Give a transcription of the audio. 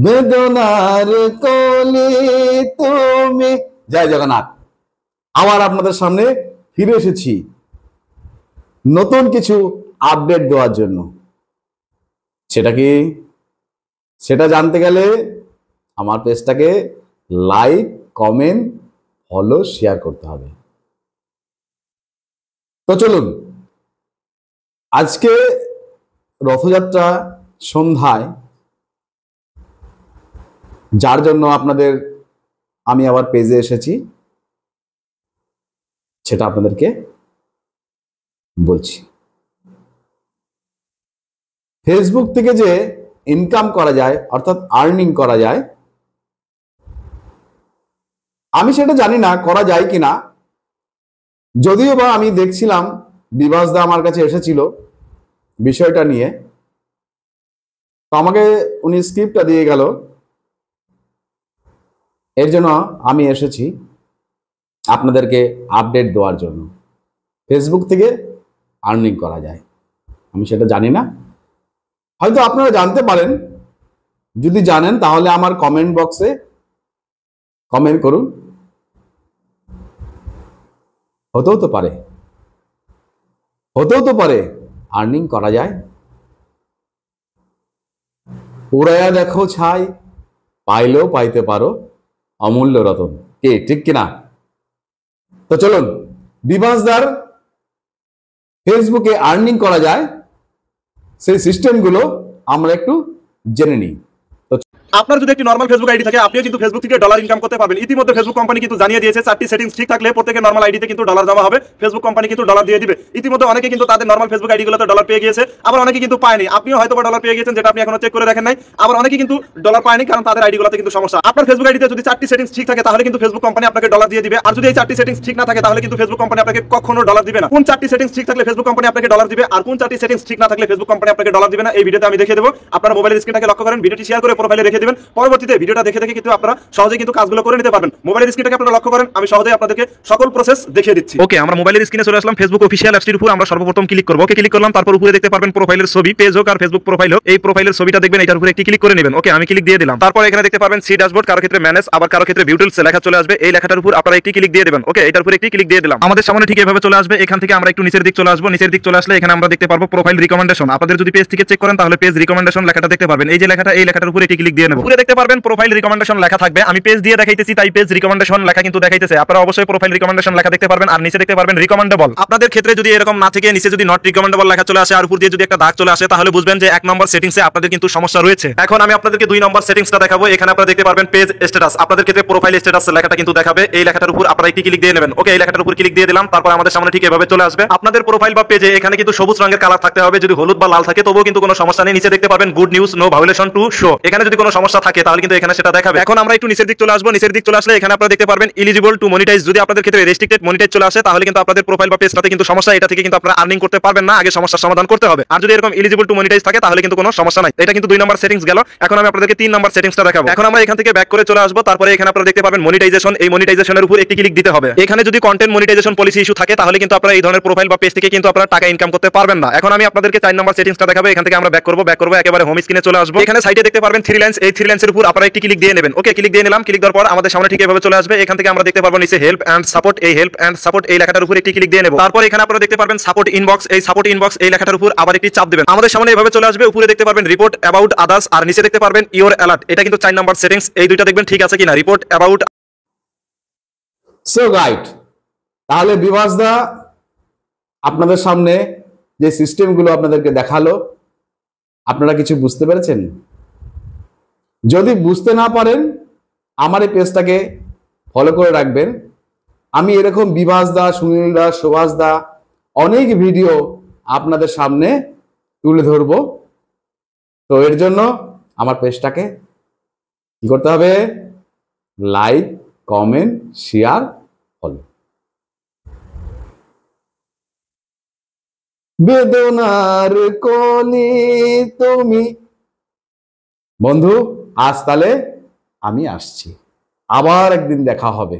বেদনার কলি তুমি। জয় জগন্নাথ। আবার আপনাদের সামনে ফিরে এসেছি নতুন কিছু আপডেট দেওয়ার জন্য। সেটা কি, সেটা জানতে গেলে আমার পেজটাকে লাইক, কমেন্ট, ফলো, শেয়ার করতে হবে। তো চলুন, আজকে রথযাত্রা সন্ধ্যায়, যার জন্য আপনাদের আমি আবার পেজে এসেছি, সেটা আপনাদেরকে বলছি। ফেসবুক থেকে যে ইনকাম করা যায়, অর্থাৎ আর্নিং করা যায়, আমি সেটা জানি না করা যায় কিনা। যদিও বা আমি দেখছিলাম বিভাস দা আমার কাছে এসেছিল বিষয়টা নিয়ে, তো আমাকে উনি স্ক্রিপ্টটা দিয়ে গেল, এর জন্য আমি এসেছি আপনাদেরকে আপডেট দেওয়ার জন্য। ফেসবুক থেকে আর্নিং করা যায়, আমি সেটা জানি না, হয়তো আপনারা জানতে পারেন। যদি জানেন তাহলে আমার কমেন্ট বক্সে কমেন্ট করুন। হতেও তো পারে আর্নিং করা যায়। উড়াইয়া দেখো ছাই, পাইলেও পাইতে পারো অমূল্য রতন। কে ঠিক কিনা? তো চলুন, বিভাসদার ফেসবুকে আর্নিং করা যায় সেই সিস্টেমগুলো আমরা একটু জেনে নিই। আপনার যদি একটি নরমাল ফেসবুক আইডি থাকে, আপনিও কিন্তু ফেসবুক থেকে ডলার ইনকাম করতে পারবেন। ইতিমধ্যে ফেসবুক কোম্পানি কিন্তু জানিয়ে দিয়েছে 4টি সেটিংস ঠিক থাকলে প্রত্যেকের নরমাল আইডিতে কিন্তু ডলার জমা হবে, ফেসবুক কোম্পানি কিন্তু ডলার দিয়ে দিবে। ইতিমধ্যে অনেকে কিন্তু তাদের নরমাল ফেসবুক আইডিগুলোতে ডলার পেয়ে গিয়েছে, আবার অনেকে কিন্তু পায়নি। আপনিও হয়তো ডলার পেয়ে গিয়েছেন, যেটা আপনি এখনো চেক করে দেখেন নাই। আবার অনেকে কিন্তু ডলার পায়নি, কারণ তাদের আইডিগুলোতে কিন্তু সমস্যা। আপনার ফেসবুক আইডিতে যদি 4টি সেটিংস ঠিক থাকে তাহলে কিন্তু ফেসবুক কোম্পানি আপনাকে ডলার দিয়ে দিবে। আর যদি এই 4টি সেটিংস ঠিক না থাকে তাহলে কিন্তু ফেসবুক কোম্পানি আপনাকে কখনো ডলার দিবে না। কোন 4টি সেটিংস ঠিক থাকলে ফেসবুক কোম্পানি আপনাকে ডলার দিবে আর কোন 4টি সেটিংস ঠিক না থাকলে ফেসবুক কোম্পানি আপনাকে ডলার দিবে না, এই ভিডিওতে আমি দেখিয়ে দেবো। আপনারা মোবাইলের স্ক্রিনটাকে লক্ষ্য করেন, ভিডিওটি শেয়ার করে প্রোফাইলে রেখে দিবেন। পরবর্তীতে ভিডিওটা দেখে কিন্তু আপনারা সহজেই কিন্তু কাজগুলো করে নিতে পারবেন। মোবাইলের স্ক্রিনটাকে আপনারা লক্ষ্য করেন, আমি সহজেই আপনাদেরকে সকল প্রসেস দেখিয়ে দিচ্ছি। ওকে, আমরা মোবাইলের স্ক্রিনে চলে আসলাম। ফেসবুক অফিশিয়াল অ্যাপসটির উপর আমরা সর্বপ্রথম ক্লিক করব। ওকে, ক্লিক করলাম। তারপর উপরে দেখতে পারবেন প্রোফাইলের ছবি, পেজ হোক আর ফেসবুক প্রোফাইল হোক, এই প্রোফাইলের ছবিটা দেখবেন, এটার উপরে একটি ক্লিক করে নেবেন। ওকে, আমি ক্লিক দিয়ে দিলাম। তারপর এখানে দেখতে পারবেন সি ড্যাশবোর্ড, কারো ক্ষেত্রে ম্যানেজ, আবার কারো ক্ষেত্রে ভিউ টুলস লেখা চলে আসবে। এই লেখাটার উপর আপনারা একটি ক্লিক দিয়ে দিবেন। ওকে, এটার উপরে একটি ক্লিক দিয়ে দিলাম। আমাদের সামনে ঠিক এভাবে চলে আসবে। এখান থেকে আমরা একটু নিচের দিক চলে আসবো। নিচের দিক চলে আসলে এখানে আমরা দেখতে পারবো প্রোফাইল রিকমেন্ডেশন। আপনাদের যদি পেজ থেকে চেক করেন তাহলে পেজ রিকমেন্ডেশন লেখাটা দেখতে পারবেন। এই যে লেখাটা, এই লেখাটার উপরে একটি ক্লিক দিয়ে নেব। উপরে দেখতে পারবেন প্রোফাইল রিকমেন্ডেশন লেখা থাকবে। আমি পেজ দিয়ে দেখাইতেছি তাই পেজ রিকমেন্ডেশন লেখা কিন্তু দেখাইতেছে। আপনারা অবশ্যই প্রোফাইল রিকমেন্ডেশন লেখা দেখতে পারবেন আর নিচে দেখতে পারবেন রিকমেন্ডেবল। আপনাদের ক্ষেত্রে যদি এরকম না থেকে নিচে যদি নট রিকমেন্ডেবল লেখা চলে আসে আর উপর দিয়ে যদি একটা দাগ চলে আসে তাহলে বুঝবেন যে 1 নম্বর সেটিংসে আপনাদের কিন্তু সমস্যা রয়েছে। এখন আমি আপনাদেরকে 2 নম্বর সেটিংসটা দেখাবো। এখানে আপনারা দেখতে পারবেন পেজ স্ট্যাটাস। আপনাদের ক্ষেত্রে প্রোফাইল স্ট্যাটাস লেখাটা কিন্তু দেখাবে। এই লেখাটার উপর আপনারা একটি ক্লিক দিয়ে নেবেন। ওকে, এই লেখাটার উপর ক্লিক দিয়ে দিলাম। তারপর আমাদের সামনে ঠিক এভাবে চলে আসবে। আপনাদের প্রোফাইল বা পেজে এখানে কিন্তু সবুজ রঙের কালার থাকতে হবে। যদি হলুদ বা লাল থাকে তবুও কিন্তু কোনো সমস্যা নেই। নিচে দেখতে পারবেন good news, no violation to show. এখানে যদি কোনো সমস্যা থাকে তাহলে কিন্তু এখানে সেটা দেখাবে। এখন আমরা একটু নিচের দিক চলে আসবো। নিচের দিক চলে আসলে এখানে আপনারা দেখতে পারবেন এলিজিবল টু মনিটাইজ। যদি আপনাদের ক্ষেত্রে রেস্ট্রিক্টেড মনিটাইজ চলে আসে তাহলে কিন্তু আপনাদের প্রোফাইল বা পেজটাতে কিন্তু সমস্যা, এটা থেকে কিন্তু আপনারা আর্নিং করতে পারবেন না। আগে সমস্যার সমাধান করতে হবে। আর যদি এরকম এলিজিবল টু মনিটাইজ থাকে তাহলে কিন্তু কোনো সমস্যা নাই। এটা কিন্তু 2 নম্বর সেটিংস গেল। এখন আমি আপনাদেরকে 3 নম্বর সেটিংসটা দেখাবো। এখন আমরা এখান থেকে ব্যাক করে চলে আসবো। তারপরে এখানে আপনারা দেখতে পাবেন মনিটাইজেশন। এই মনিটাইজেশনের উপর একটি ক্লিক দিতে হবে। এখানে যদি কন্টেন্ট মনিটাইজেশন পলিসি ইস্যু থাকে তাহলে কিন্তু আপনারা এই ধরনের প্রোফাইল বা পেজ থেকে কিন্তু আপনারা টাকা ইনকাম করতে পারবেন না। এখন আমি আপনাদেরকে 4 নম্বর সেটিংসটা দেখাবো। এখান থেকে আমরা ব্যাক করব একেবারে হোম স্ক্রিনে চলে আসবো। এখানে সাইডে দেখতে পারবেন 3 লাইনস। এই 3 লাইনসের উপর আপনারা একটি ক্লিক দিয়ে নেবেন। ওকে, ক্লিক দিয়ে নিলাম। ক্লিক দেওয়ার পর আমাদের সামনে ঠিক এভাবে চলে আসবে। এখান থেকে আমরা দেখতে পারবো নিচে হেল্প এন্ড সাপোর্ট। এই হেল্প এন্ড সাপোর্ট এই লেখাটার উপর একটি ক্লিক দিয়ে নেব। তারপর এখানে আপনারা দেখতে পারবেন সাপোর্ট ইনবক্স। এই সাপোর্ট ইনবক্স এই লেখাটার উপর আবার একটি চাপ দিবেন। আমাদের সামনে এভাবে চলে আসবে। উপরে দেখতে পারবেন রিপোর্ট অ্যাবাউট আদার্স আর নিচে দেখতে পারবেন ইওর অ্যালার্ট। এটা কিন্তু 4 নম্বর সেটিংস। এই দুইটা দেখবেন ঠিক আছে কিনা, রিপোর্ট অ্যাবাউট। সো রাইট, তাহলে বিভাস দা আপনাদের সামনে যে সিস্টেমগুলো আপনাদেরকে দেখালো, আপনারা কিছু বুঝতে পেরেছেন? যদি বুঝতে না পারেন আমার এই পেজটাকে ফলো করে রাখবেন। আমি এরকম বিভাস দা, সুনীল দা, সুভাষ দা অনেক ভিডিও আপনাদের সামনে তুলে ধরব। তো এর জন্য আমার পেজটাকে কি করতে হবে? Like, comment, share, follow. বেদনার কলি তুমি। বন্ধু, আজ তাহলে আমি আসছি, আবার একদিন দেখা হবে।